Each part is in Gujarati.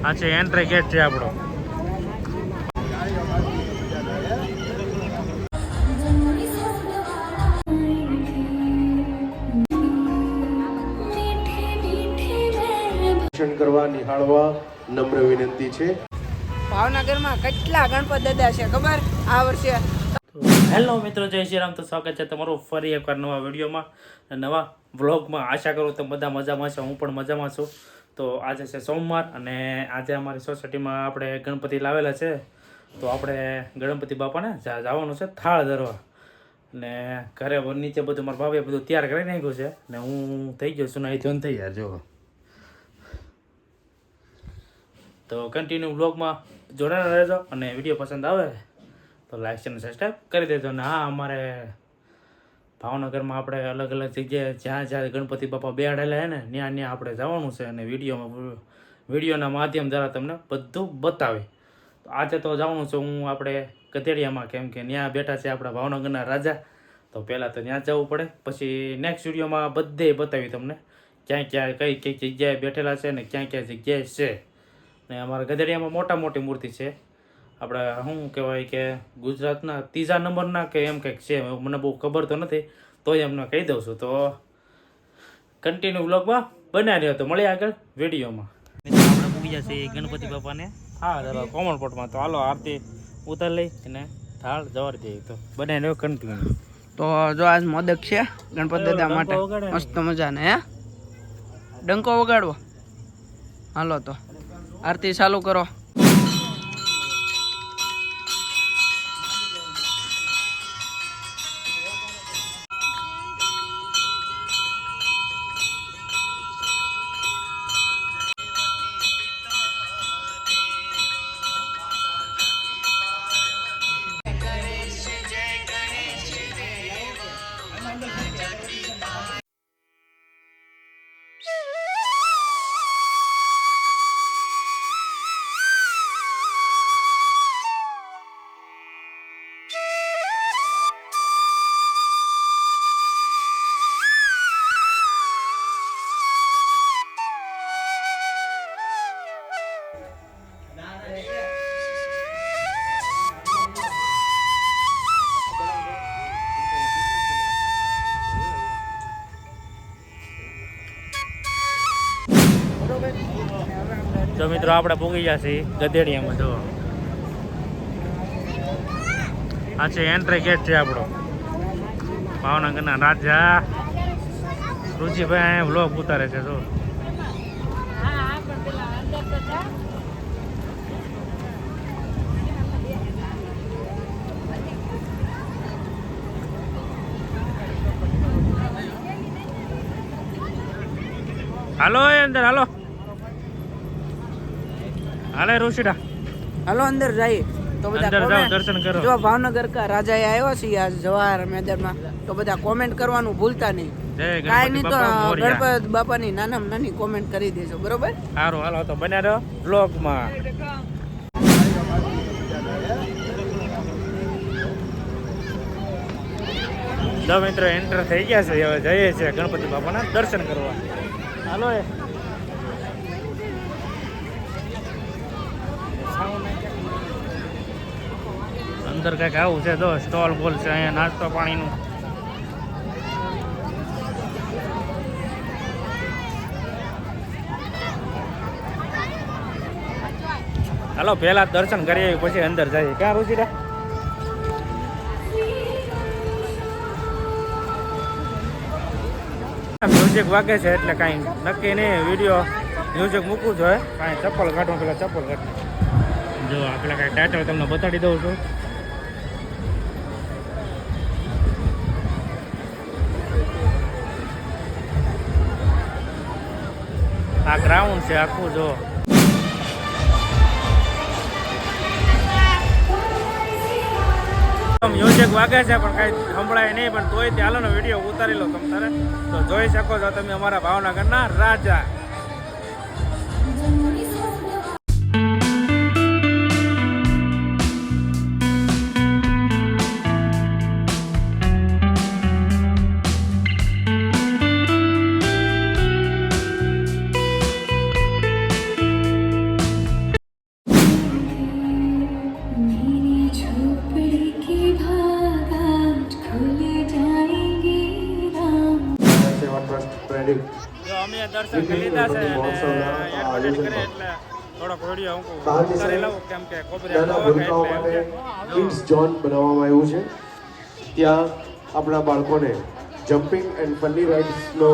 આ છે એન્ટ્રી ગેટ છે આપણો. કરવા નિહાળવા નમ્ર વિનંતી છે. ભાવનગરમાં કેટલા ગણપત દાદા છે ખબર આ વર્ષે? હેલો મિત્રો, જય શ્રી રામ. તો સ્વાગત છે તમારું ફરી એકવાર નવા વિડીયોમાં, નવા વ્લોગમાં. આશા કરું તો બધા મજામાં છે, હું પણ મજામાં છું. તો આજે છે સોમવાર અને આજે અમારી સોસાયટીમાં આપણે ગણપતિ લાવેલા છે. તો આપણે ગણપતિ બાપાને જવાનું છે થાળ ધરવા. ને ઘરે નીચે બધું મારા ભાભીએ બધું તૈયાર કરી નાખ્યું છે ને હું થઈ ગયો છું ને ધોન થઈ યાર જો. તો કન્ટિન્યુ બ્લોગમાં જોડાયેલા રહેજો અને વિડીયો પસંદ આવે તો લાઈક અને સબસ્ક્રાઈબ કરી દેજો. અને હા, અમારે ભાવનગરમાં આપણે અલગ અલગ જગ્યાએ જ્યાં જ્યાં ગણપતિ બાપા બેહાડેલા છે ને ત્યાં આપણે જવાનું છે અને વિડીયોના માધ્યમ દ્વારા તમને બધું બતાવે. તો આજે તો જવાનું છે હું આપણે ગધેડિયામાં, કેમ કે ત્યાં બેઠા છે આપણા ભાવનગરના રાજા. તો પહેલાં તો ત્યાં જવું પડે, પછી નેક્સ્ટ વિડીયોમાં બધે બતાવી તમને ક્યાં ક્યાં કઈ કઈ જગ્યાએ બેઠેલા છે ને ક્યાં ક્યાં જગ્યાએ છે. ને અમારા ગધેડિયામાં મોટા મોટી મૂર્તિ છે. આપણે શું કહેવાય કે ગુજરાતના 3જા નંબરના કે એમ કંઈક છે, મને બહુ ખબર તો નથી, તોય એમને કહી દઉં છું. તો કન્ટિન્યુ વ્લોગમાં બનાવી રહ્યો. તો મળીએ આગળ વિડીયોમાં. આપણે પૂગી જશે ગણપતિ બાપાને હા કોમન પોટમાં. તો હાલો આરતી ઉતાર લઈ અને થાળ જવારી દઈએ. તો બનાવી રહ્યો કન્ટિન્યુ. તો જો આજ મોદક છે ગણપત દાદા માટે મસ્ત મજાને. હે ડંકો વગાડવો? હાલો તો આરતી ચાલુ કરો. તો મિત્રો આપણે પૂગી ગયા છીએ ગધેડિયામાં. જો આ છે એન્ટ્રી ગેટ છે આપણો ભાવનગરના રાજા. રુચિભાઈ અહીંયા વ્લોગ ઉતારે છે. જો હાલો અંદર હાલો હાલે ઋષિડા હાલો અંદર જઈએ. તો બધા અંદર જાઓ, દર્શન કરો. જો ભાવનગર કા રાજા આવ્યો છે આજ જવાહર મેદાનમાં, તો બધા કોમેન્ટ કરવાનું ભૂલતા નહીં. કાંઈ નહીં તો ગણપત બાપાની નાનામાં નાની કોમેન્ટ કરી દેજો, બરોબર? સારું હાલો તો બન્યા રહો બ્લોગમાં. તો મિત્રો એન્ટર થઈ ગયા છે, હવે જઈએ છીએ ગણપતિ બાપાના દર્શન કરવા. હાલો અંદર કંઈક આવું છે. તો સ્ટોલ બોલ છે અહીંયા નાસ્તો પાણીનું. હાલો પહેલા દર્શન કરીએ પછી અંદર જઈએ. ક્યાં રુચિરા? મ્યુઝિક વાગે છે એટલે કાંઈ નક્કી નહીં. વિડીયો મ્યુઝિક મૂકવું જોઈએ. કાંઈ ચપ્પલ કાઢવું, પેલા ચપ્પલ કાઢવું. જો આ પેલા કાંઈ ટાઈટલ તમને બતાડી દઉં છું. આ ગ્રાઉન્ડ છે આખું. જો મ્યુઝિક વાગે છે પણ કાંઈ સંભળાય નહીં, પણ તોય ત્યાંનો વિડીયો ઉતારી લો તમે. તો જોઈ શકો છો તમે અમારા ભાવનગરના રાજા. પ્રેડિક્ટ જો અમે દર્શન કરી લીધા છે અને એડવર્ટાઇઝ કરે એટલે થોડોક વિડીયો હું કરી લઉં કેમ કે નાના ભૂલકાઓ માટે કિડ્સ ઝોન બનાવવામાં આવ્યું છે. ત્યાં આપણા બાળકોને જમ્પિંગ એન્ડ ફની રાઇડ્સનો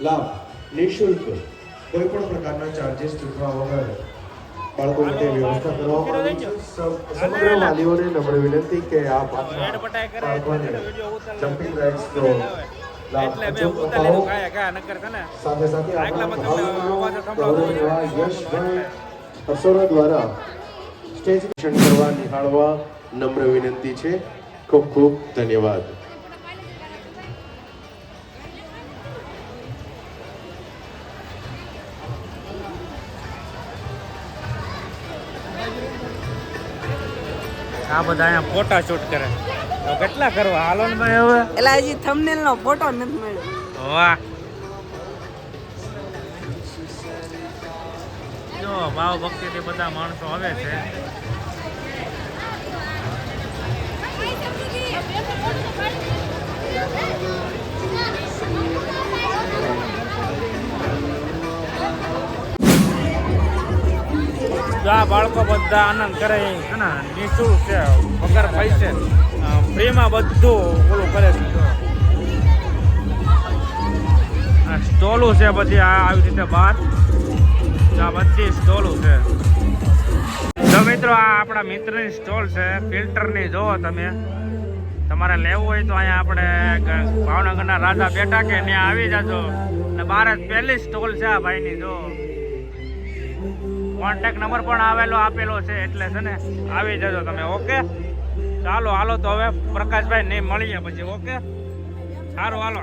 લાભ નિઃશુલ્ક કોઈ પણ પ્રકારના ચાર્જિસ ચૂકવા વગર બાળકો માટે વ્યવસ્થા કરવામાં આવી છે. સમગ્ર વાલીઓને નમ્ર વિનંતી કે આપ આપના બાળકોને જમ્પિંગ રાઇડ્સનો લાભ એટલે મેં અચૂક ઉતારી અપાવો. લીધું કાયા કા નકર છે ને સાથે સાથે આપણા આટલા બધા અવાજ સંભળાતો ગૌરવ એવા યશભાઈ અસોરા દ્વારા સ્ટેજ દર્શન કરવા નિહાળવા નમ્ર વિનંતી છે. ખૂબ ખૂબ ધન્યવાદ. આ બધા અહીંયા ફોટા શૂટ કરે તો કેટલા કરવા હાલો ને ભાઈ હવે એટલે હજી થંબનેલ નો ફોટો નથી મળ્યો. વાહ જો ભાવ ભક્તિથી બધા માણસો આવે છે. જો આ બાળકો બધા આનંદ કરે છે ને નિઃશુલ્ક છે વગર પૈસે ફ્રીમાં બધું ઓલું કરે છે. આ સ્ટોલું છે બધી આવી રીતે બહાર આ બધી સ્ટોલું છે. તો મિત્રો આ આપણા મિત્રની સ્ટોલ છે ફિલ્ટરની. જોવો તમે તમારે લેવું હોય તો અહીંયા આપણે ભાવનગરના રાજા બેઠા કે ત્યાં આવી જાજો અને બહાર જ પહેલી સ્ટોલ છે આ ભાઈની. જો કોન્ટેક્ટ નંબર પણ આપેલો છે એટલે છે ને આવી જજો તમે. ઓકે ચાલો હાલો તો હવે પ્રકાશભાઈ નહીં મળીએ પછી. ઓકે સારું હાલો.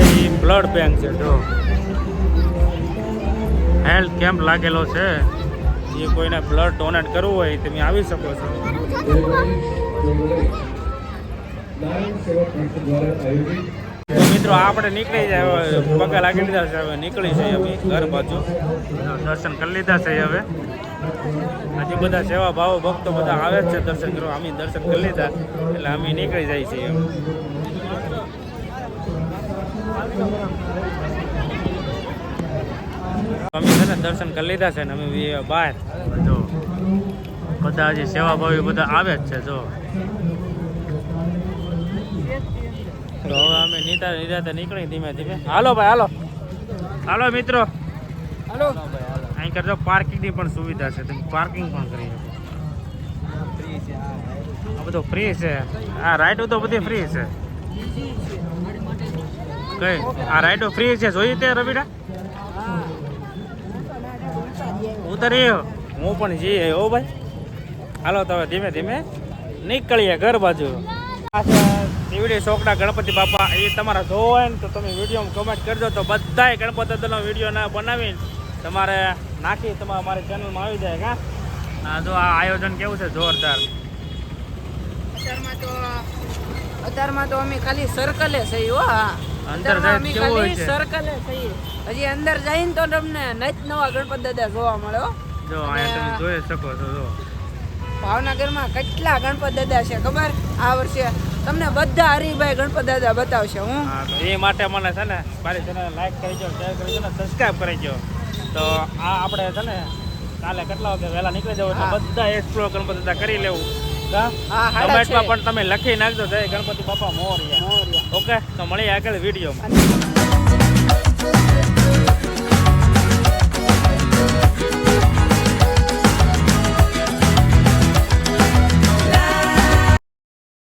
એ બ્લડ બેંક છે જો હેલ્થ કેમ્પ લાગેલો છે. જે કોઈને બ્લડ ડોનેટ કરવું હોય તમે આવી શકો છો. તો મિત્રો આપણે નીકળી જાય પગે લાગી લીધા છે. હવે નીકળી જઈએ અમે ઘર બાજુ. દર્શન કરી લીધા છે હવે. હજી બધા સેવા ભાવો ભક્તો બધા આવે જ છે દર્શન કરવા. અમે દર્શન કરી લીધા એટલે અમે નીકળી જાય છીએ. અમે છે ને દર્શન કરી લીધા છે ને અમે બહાર જો બધા હજી સેવા ભાવી બધા આવે જ છે. જો તો હવે અમે નિરાતે નીકળી ધીમે ધીમે. હાલો ભાઈ હાલો હાલો મિત્રો હાલો અહીં કરજો પાર્કિંગની પણ સુવિધા છે. તમે પાર્કિંગ પણ કરી શકો. આ બધું ફ્રી છે. આ રાઈડો તો બધી ફ્રી છે. કઈ આ રાઈડો ફ્રી છે જોઈ તે રવિડા ઉતરી હું પણ જઈએ હો ભાઈ. હાલો તો હવે ધીમે ધીમે નીકળીએ ઘર બાજુ. શિવડી ચોકના ગણપતિ બાપા એ તમારા જોવો હોય ને તો તમે વિડીયોમાં કમેન્ટ કરજો તો બધાય ગણપતિ દાદાનો વિડીયો ના બનાવીને તમારે નાખી તમારે મારી ચેનલમાં આવી જાય. કા હા જો આ આયોજન કેવું છે જોરદાર. અત્યારમાં તો અમે ખાલી સર્કલે થઈ હો. અંદર જાય અમે કેવું હોય ખાલી છે સર્કલે થઈ. હજી અંદર જઈને તો તમને નત નવા ગણપત દાદા જોવા મળે હો. જો અહીંયા તમે જોઈ શકો છો. જો ભાવનગરમાં કેટલા ગણપત દાદા છે ખબર? આ વર્ષે તમને બધા હરિભાઈ ગણપત દાદા બતાવશે. હું હા તો એ માટે મને છે ને મારી ચેનલ લાઈક કરી દો, શેર કરી દો ને સબસ્ક્રાઈબ કરી દો. તો આ આપણે છે ને કાલે કેટલા વાગે વહેલા નીકળી જવું એટલે બધા એક્સપ્લોર ગણપતિ દાદા કરી લેવું. કમેન્ટમાં પણ તમે લખી નાખજો જય ગણપતિ બાપા મોરયા. ઓકે તો મળીએ આગળ વિડીયોમાં.